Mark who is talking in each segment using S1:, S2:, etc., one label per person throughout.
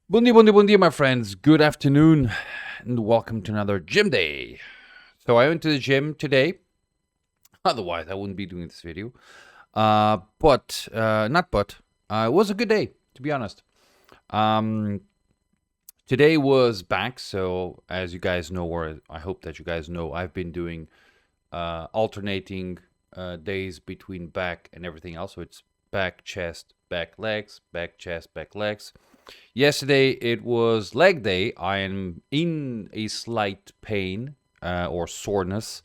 S1: Bundi, my friends. Good afternoon, and welcome to another gym day. So I went to the gym today. Otherwise, I wouldn't be doing this video. But not but. It was a good day, to be honest. Um, Today was back. So as you guys know, or I hope that you guys know, I've been doing alternating days between back and everything else. So it's back, chest, back, legs, back, chest, back, legs. Yesterday it was leg day. I am in a slight pain or soreness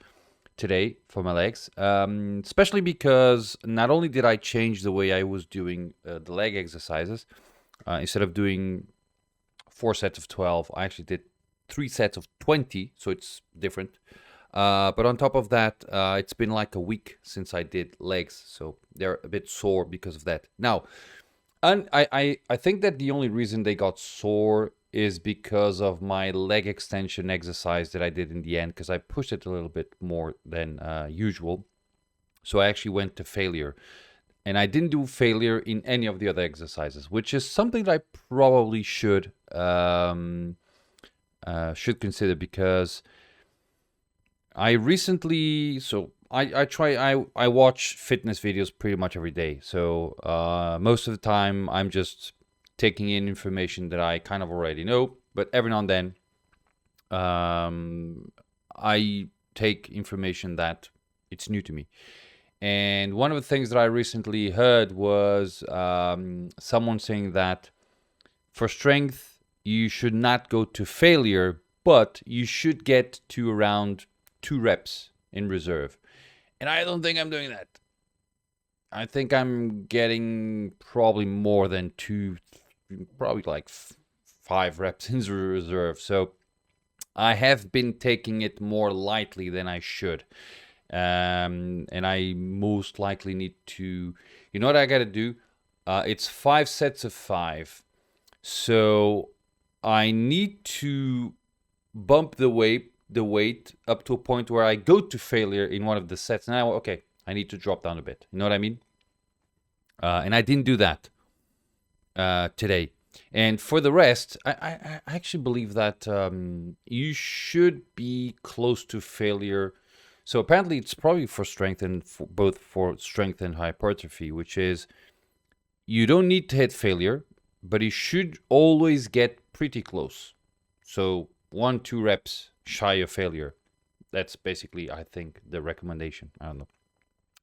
S1: today for my legs, especially because not only did I change the way I was doing the leg exercises, instead of doing 4 sets of 12, I actually did 3 sets of 20, so it's different. But on top of that, it's been like a week since I did legs, so they're a bit sore because of that. Now, and I think that the only reason they got sore is because of my leg extension exercise that I did in the end, because I pushed it a little bit more than usual. So I actually went to failure. And I didn't do failure in any of the other exercises, which is something that I probably should consider, because I recently, I watch fitness videos pretty much every day. So most of the time I'm just taking in information that I kind of already know, but every now and then I take information that it's new to me. And one of the things that I recently heard was someone saying that for strength, you should not go to failure, but you should get to around 2 reps in reserve. And I don't think I'm doing that. I think I'm getting probably more than two, probably like 5 reps in reserve. So I have been taking it more lightly than I should. And I most likely need to, you know what I got to do? It's 5 sets of 5. So I need to bump the weight up to a point where I go to failure in one of the sets. Now, okay, I need to drop down a bit. You know what I mean? And I didn't do that today. And for the rest, I actually believe that you should be close to failure. So apparently it's probably for strength and both for strength and hypertrophy, which is you don't need to hit failure, but you should always get pretty close. So 1-2 reps shy of failure. That's basically, I think, the recommendation. I don't know.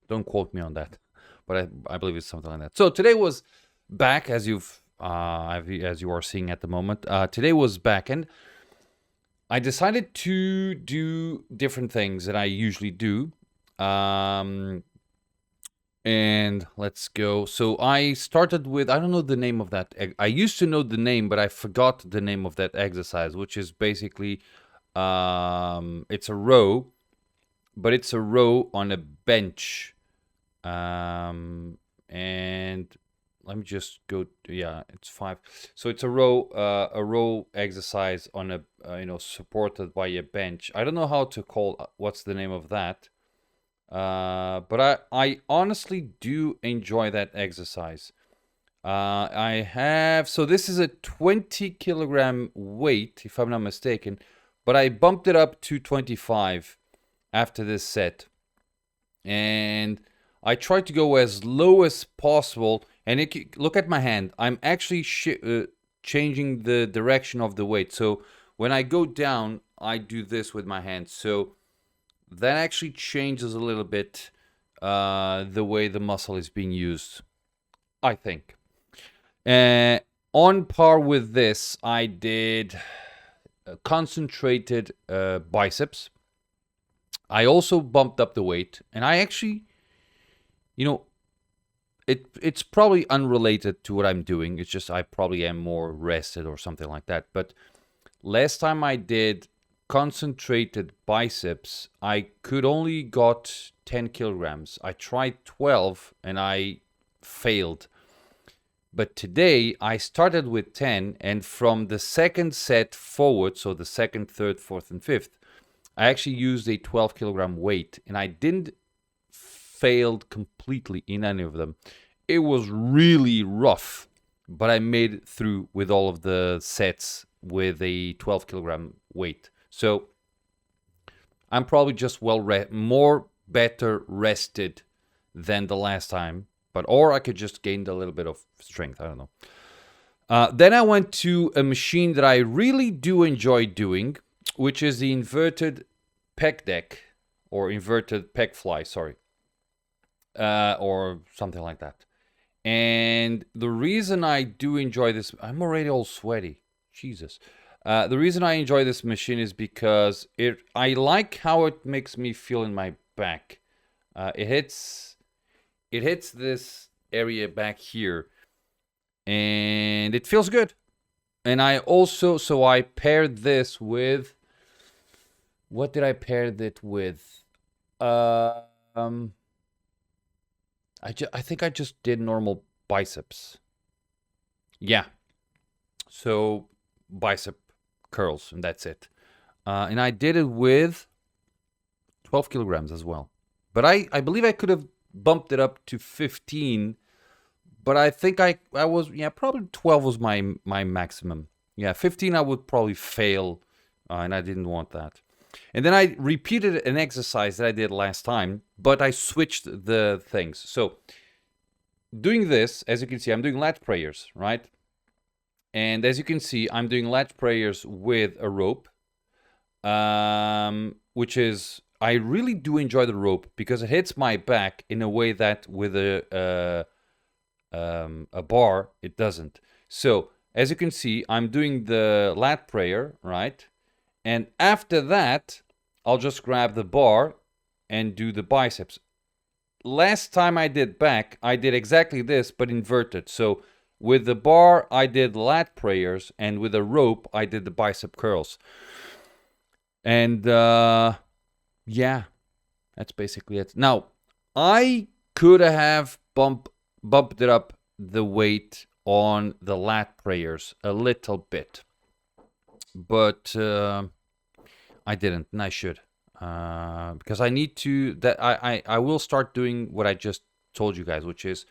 S1: Don't quote me on that, but I believe it's something like that. So today was back, as you are seeing at the moment. Today was back, and I decided to do different things that I usually do. And let's go. So I started with, I don't know the name of that. I used to know the name, but I forgot the name of that exercise, which is basically, it's a row, but it's a row on a bench. And let me just go. Yeah, it's 5. So it's a row exercise on a, supported by a bench. I don't know how to call. What's the name of that? But I honestly do enjoy that exercise. So this is a 20 kilogram weight, if I'm not mistaken, but I bumped it up to 25 after this set. And I tried to go as low as possible. And look at my hand. I'm actually changing the direction of the weight. So when I go down, I do this with my hand. So that actually changes a little bit the way the muscle is being used, I think. On par with this, I did concentrated biceps. I also bumped up the weight, and I actually, it's probably unrelated to what I'm doing. It's just I probably am more rested or something like that. But last time I did concentrated biceps, I could only got 10 kilograms. I tried 12 and I failed. But today I started with 10, and from the second set forward, so the second, third, fourth, and fifth, I actually used a 12 kilogram weight, and I didn't failed completely in any of them. It was really rough. but I made it through with all of the sets with a 12 kilogram weight. So I'm probably just better rested than the last time, or I could just gain a little bit of strength. I don't know. Then I went to a machine that I really do enjoy doing, which is the inverted pec deck, or inverted pec fly, sorry, or something like that. And the reason I do enjoy this, I'm already all sweaty. Jesus. The reason I enjoy this machine is because I like how it makes me feel in my back. It hits this area back here, and it feels good. And I paired this with, what did I pair it with? I think I just did normal biceps. Yeah. So bicep curls, and that's it. And I did it with 12 kilograms as well. But I believe I could have bumped it up to 15. But I think I was, probably 12 was my maximum. Yeah, 15 I would probably fail, and I didn't want that. And then I repeated an exercise that I did last time, but I switched the things. So doing this, as you can see, I'm doing lat prayers, right? And as you can see, I'm doing lat prayers with a rope, which is, I really do enjoy the rope because it hits my back in a way that with a bar, it doesn't. So as you can see, I'm doing the lat prayer, right? And after that, I'll just grab the bar and do the biceps. Last time I did back, I did exactly this, but inverted. So with the bar, I did lat prayers, and with a rope, I did the bicep curls. And yeah, that's basically it. Now, I could have bumped it up the weight on the lat prayers a little bit, but I didn't, and I should, because I need to. I will start doing what I just told you guys, which is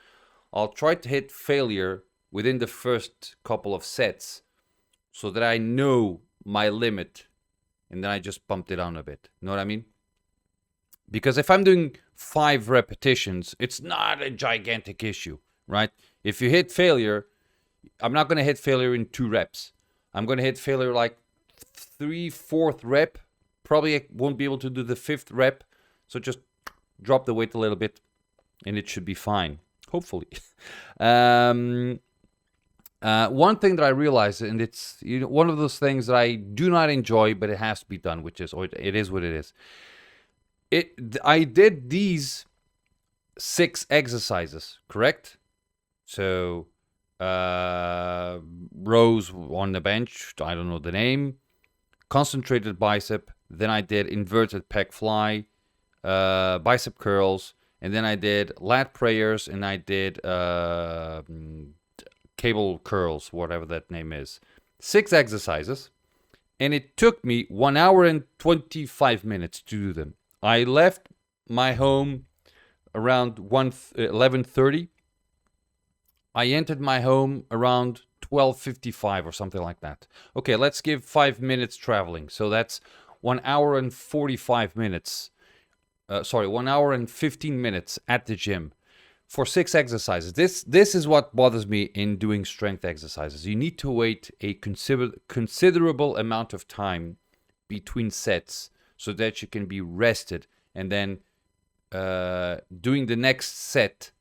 S1: I'll try to hit failure within the first couple of sets, so that I know my limit, and then I just bumped it down a bit. You know what I mean? Because if I'm doing 5 repetitions, it's not a gigantic issue, right? If you hit failure, I'm not going to hit failure in 2 reps. I'm going to hit failure like 3/4 rep. Probably I won't be able to do the 5th rep. So just drop the weight a little bit and it should be fine. Hopefully. One thing that I realized, and it's one of those things that I do not enjoy, but it has to be done, which is, or it is what it is. I did these 6 exercises, correct? So rows on the bench, I don't know the name, concentrated bicep, then I did inverted pec fly, bicep curls, and then I did lat prayers, and I did cable curls, whatever that name is. 6 exercises, and it took me 1 hour and 25 minutes to do them. I left my home around 11:30. I entered my home around 12:55 or something like that. Okay, let's give 5 minutes traveling. So that's 1 hour and 45 minutes. 1 hour and 15 minutes at the gym for 6 exercises. This is what bothers me in doing strength exercises. You need to wait a considerable amount of time between sets so that you can be rested, and then doing the next set,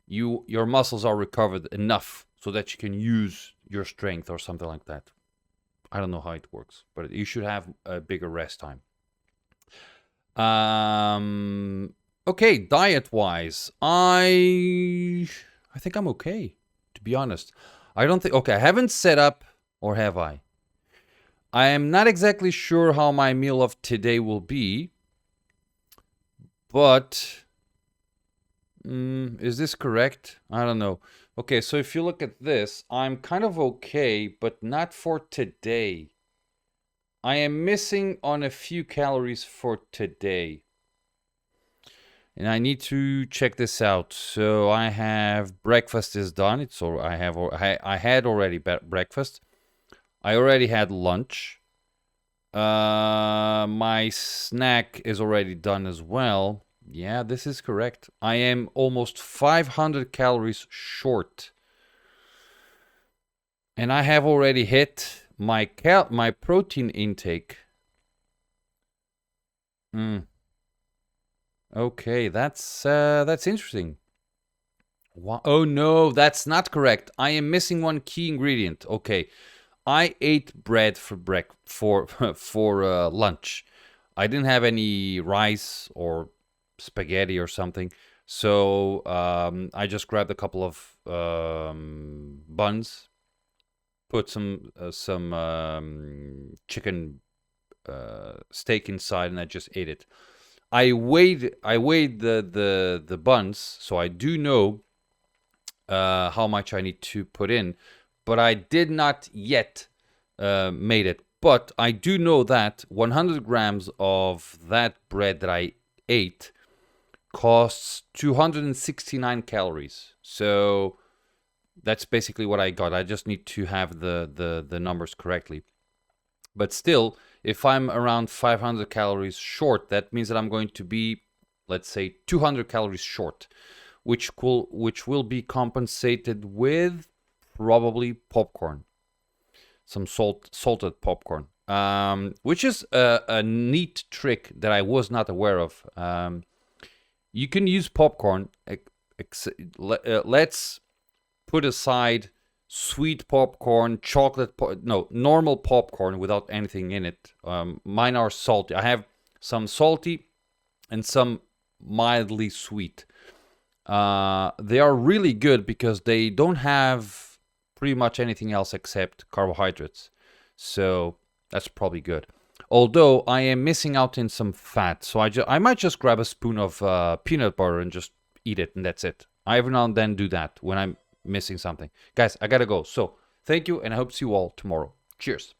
S1: your muscles are recovered enough so that you can use your strength or something like that. I don't know how it works, but you should have a bigger rest time. Okay, diet-wise, I think I'm okay, to be honest. I don't think, okay, I haven't set up, or have I? I am not exactly sure how my meal of today will be, but is this correct? I don't know. Okay, so if you look at this, I'm kind of okay, but not for today. I am missing on a few calories for today. And I need to check this out. So I have breakfast is done. It's all I had already breakfast. I already had lunch. My snack is already done as well. Yeah, this is correct. I am almost 500 calories short. And I have already hit my protein intake. Okay, that's interesting. Oh no, that's not correct. I am missing one key ingredient. Okay, I ate bread for for lunch. I didn't have any rice or spaghetti or something, so I just grabbed a couple of buns, put some chicken steak inside, and I just ate it. I weighed the buns, so I do know how much I need to put in, but I did not yet made it. But I do know that 100 grams of that bread that I ate costs 269 calories. So that's basically what I got. I just need to have the numbers correctly. But still, if I'm around 500 calories short, that means that I'm going to be, let's say, 200 calories short, which will be compensated with probably popcorn, some salted popcorn, which is a neat trick that I was not aware of. You can use popcorn. Let's put aside sweet popcorn, normal popcorn without anything in it. Mine are salty. I have some salty and some mildly sweet. They are really good because they don't have pretty much anything else except carbohydrates. So that's probably good. Although I am missing out in some fat, so I might just grab a spoon of peanut butter and just eat it, and that's it. I every now and then do that when I'm missing something. Guys, I gotta go. So thank you, and I hope to see you all tomorrow. Cheers.